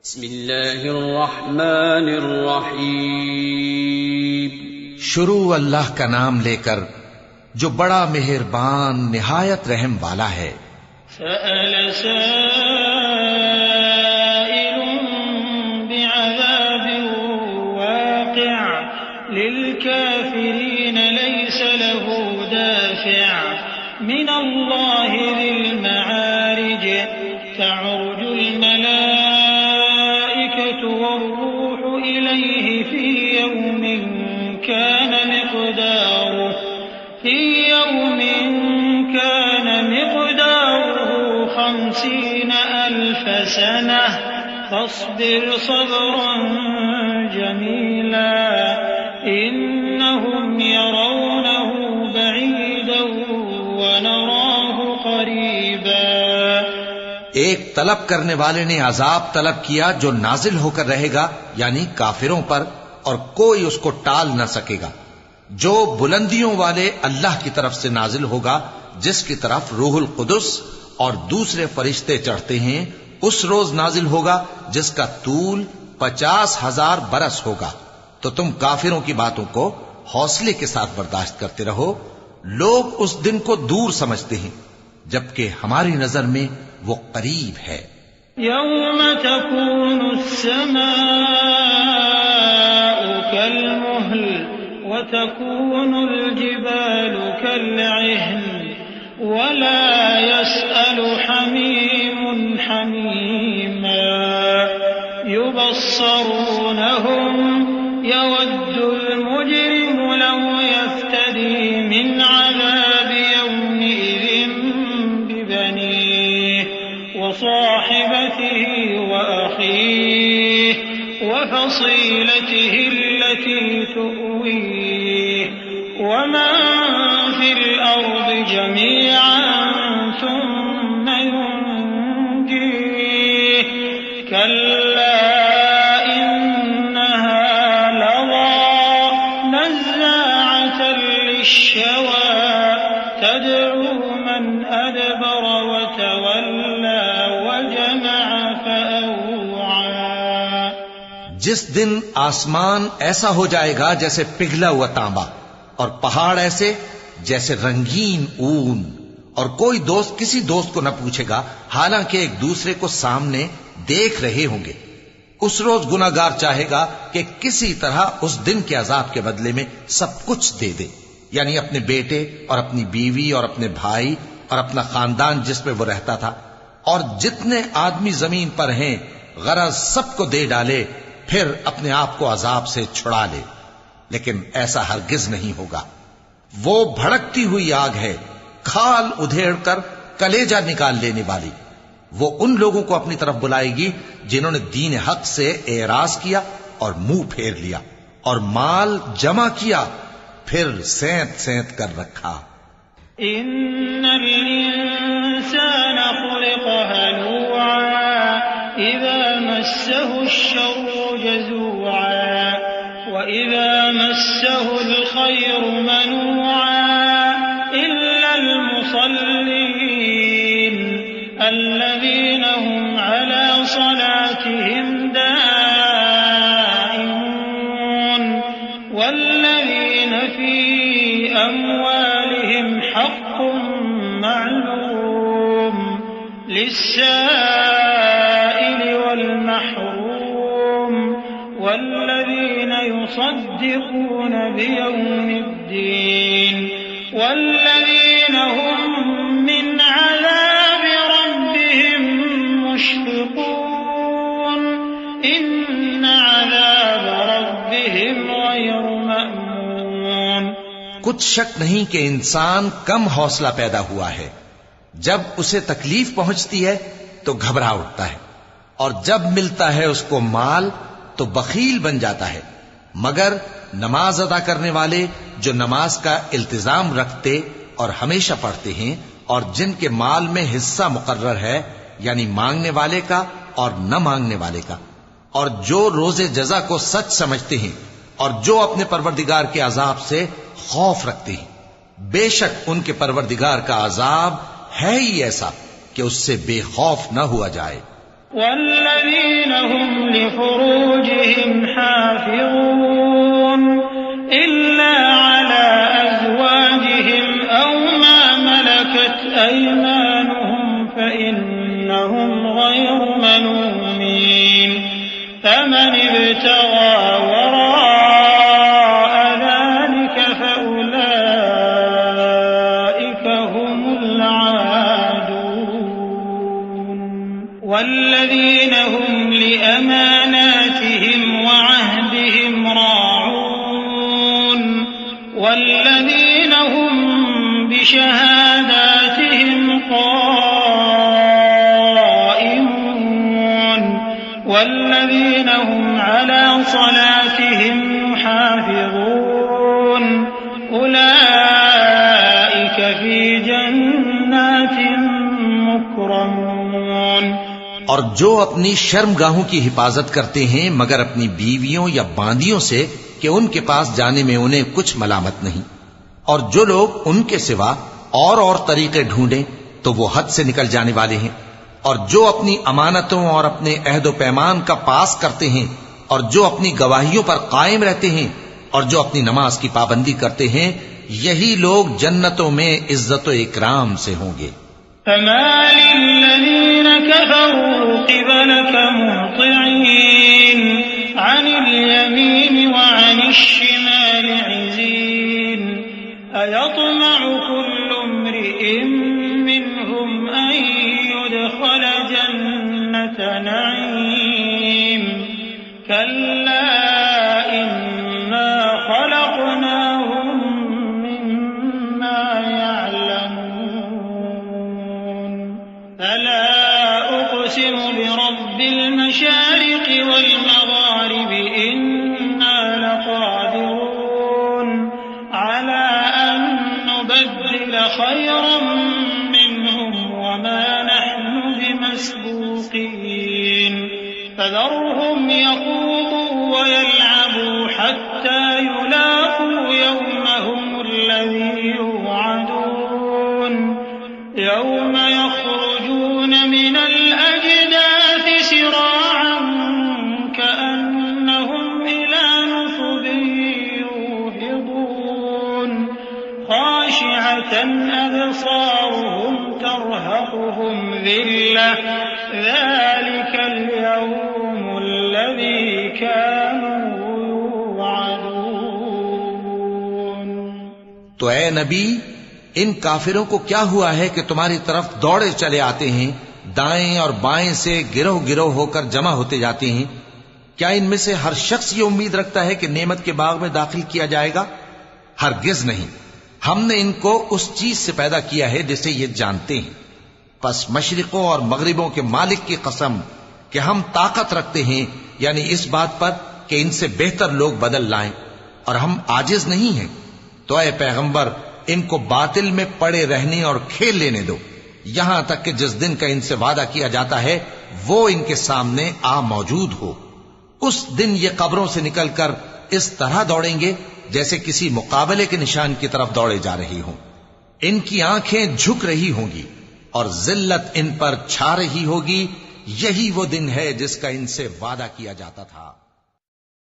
बिस्मिल्लाहिर्रहमानिर्रहीम। शुरू अल्लाह का नाम लेकर जो बड़ा मेहरबान निहायत रहम वाला है। सअल साइलुन बिअज़ाबिन वाक़िअ लिलकाफ़िरीन लैस लहू दाफ़िअ मिनल्लाहि ज़िल मआरिज तअरुजुल मलाइकतु वर्रूहु इलैहि फ़ी यौमिन कान मिक़दारुहु 50,000 सनह फ़स्बिर सब्रन जमीला इन्नहुम यरौनहु बईदन व नराहु क़रीबा। एक तलब करने वाले ने अजाब तलब किया जो नाजिल होकर रहेगा, यानी काफिरों पर, और कोई उसको टाल न सकेगा, जो बुलंदियों वाले अल्लाह की तरफ से नाजिल होगा, जिसकी तरफ रूहुल कुदस और दूसरे फरिश्ते चढ़ते हैं। उस रोज नाजिल होगा जिसका तूल 50,000 बरस होगा। तो तुम काफिरों की बातों को हौसले के साथ बर्दाश्त करते रहो। लोग उस दिन को दूर समझते हैं, जबकि हमारी नजर में वो करीब है। यौम तकूनु अस्समाउ कल्मुहल व तकूनुल जिबालु कल्इहन वला यसअलु हमीमुन हमीमा युबस्सरूनहुम यवद्दुल मुजरिमु लौ यफ्तदी मिन अज़ाबि यौमिइज़िन बिबनीह व साहिबतिही व अखीह व फसीलतिही अल्लती तुअवीह व मन फिल अर्दि जमीअन सुम्मा युनजीह कल्ला इन्नहा लज़ा नज़्ज़ाअतन लिश्शवा तद'ू मन अदबर व तवल्ला व जमअ फअवआ। जिस दिन आसमान ऐसा हो जाएगा जैसे पिघला हुआ तांबा, और पहाड़ ऐसे जैसे रंगीन ऊन, और कोई दोस्त किसी दोस्त को न पूछेगा, हालांकि एक दूसरे को सामने देख रहे होंगे। उस रोज गुनाहगार चाहेगा कि किसी तरह उस दिन के अजाब के बदले में सब कुछ दे दे, यानी अपने बेटे और अपनी बीवी और अपने भाई और अपना खानदान जिसमें वो रहता था, और जितने आदमी जमीन पर हैं, गरज सबको दे डाले, फिर अपने आप को अजाब से छुड़ा ले। लेकिन ऐसा हरगिज नहीं होगा। वो भड़कती हुई आग है, खाल उधेड़ कर कलेजा निकाल लेने वाली। वो उन लोगों को अपनी तरफ बुलाएगी जिन्होंने दीन हक से एराज किया और मुंह फेर लिया और माल जमा किया, फिर सेंत सेंत कर रखा। इन्नल इंसान खुलिक़ हलूआ इज़ा मस्सहु अश्शर्रु जज़ूआ व इज़ा मस्सहु अल-खैरु मनूआ इल्लल मुसल्लीन अल्लज़ीना हुम अला सलातिहिम दाइमून वल्लज़ीना फी अम्वालिहिम हक़्क़ुन मअलूम लिस्साइलि वल महरूम वल्लज़ीना युसद्दिक़ून बियौमिद्दीन वल्लज़ीना हुम मिन अज़ाबि रब्बिहिम मुश्फ़िक़ून इन्न अज़ाब रब्बिहिम गैरु मअमून। कुछ शक नहीं कि इंसान कम हौसला पैदा हुआ है। जब उसे तकलीफ पहुंचती है तो घबरा उठता है, और जब मिलता है उसको माल तो बखील बन जाता है। मगर नमाज अदा करने वाले जो नमाज का इल्तिजाम रखते और हमेशा पढ़ते हैं, और जिनके माल में हिस्सा मुकर्रर है, यानी मांगने वाले का और न मांगने वाले का, और जो रोजे जजा को सच समझते हैं, और जो अपने परवरदिगार के अजाब से खौफ रखते हैं, बेशक उनके परवरदिगार का अजाब है ही ऐसा कि उससे बेखौफ न हुआ जाए। वल्लज़ीना हुम लिफुरूजिहिम हाफिज़ून इल्ला अला अज़वाजिहिम औ मा मलकत अयमानुहुम फ़इन्नहुम ग़ैरु मलूमीन फमन इब्तग़ा वराअ ज़ालिक फ़उलाइक हुमुल आदून वल्लज़ीन हुम लिअमानातिहिम वअहदिहिम राऊन वल्लज़ीन हुम बिशहादातिहिम क़ाइमून वल्लज़ीन हुम अला सलातिहिम युहाफ़िज़ून उलाइक फ़ी जन्नातिन मुकरमून। और जो अपनी शर्मगाहों की हिफाजत करते हैं मगर अपनी बीवियों या बांदियों से कि उनके पास जाने में उन्हें कुछ मलामत नहीं, और जो लोग उनके सिवा और तरीके ढूंढें तो वो हद से निकल जाने वाले हैं, और जो अपनी अमानतों और अपने अहद व पैमान का पास करते हैं, और जो अपनी गवाहियों पर कायम रहते हैं, और जो अपनी नमाज की पाबंदी करते हैं, यही लोग जन्नतों में इज्जत व इकराम से होंगे। फमा लिल्लज़ीन कफ़रू क़िबलक मुहतिईन अनिल यमीन व अनिश शिमाल इज़ीन अयत्मअु कुल्लु इम्रिइन मिनहुम अन युदख़ल जन्नत नईम कल्ला इन्ना ख़लक़नाहुम मिम्मा यअलमून फला उक़सिमु बिरब्बिल मशारिक़ि वल मग़ारिबि इन्ना लक़ादिरून अला अन नुबद्दिल ख़ैरन मिनहुम वमा नहनु बिमस्बूक़ीन फज़रहुम यख़ूضू वयल्अबू हत्ता युलाक़ू यौमहुम الذي युअदून यौम यख़रुजून मिनल अजदाथ सिराअन कअन्नहुम इला नुसुबिन यूफ़िदून ख़ाशिअतन अबसारुहुम तरहक़ुहुम ज़िल्लह ज़ालिकल यौमुल लज़ी कानू युअदून। तो ऐ नबी, इन काफिरों को क्या हुआ है कि तुम्हारी तरफ दौड़े चले आते हैं, दाएं और बाएं से गिरोह गिरोह होकर जमा होते जाते हैं? क्या इनमें से हर शख्स ये उम्मीद रखता है कि नेमत के बाग में दाखिल किया जाएगा? हरगिज नहीं। हमने इनको उस चीज से पैदा किया है जिसे ये जानते हैं। बस मशरिकों और मगरिबों के मालिक की कसम कि हम ताकत रखते हैं, यानी इस बात पर कि इनसे बेहतर लोग बदल लाएं, और हम आजिज नहीं हैं। तो ऐ पैगंबर, इनको बातिल में पड़े रहने और खेल लेने दो, यहां तक कि जिस दिन का इनसे वादा किया जाता है वो इनके सामने आ मौजूद हो। उस दिन ये कब्रों से निकलकर इस तरह दौड़ेंगे जैसे किसी मुकाबले के निशान की तरफ दौड़े जा रही हों। इनकी आंखें झुक रही होंगी और जिल्लत इन पर छा रही होगी। यही वो दिन है जिसका इनसे वादा किया जाता था।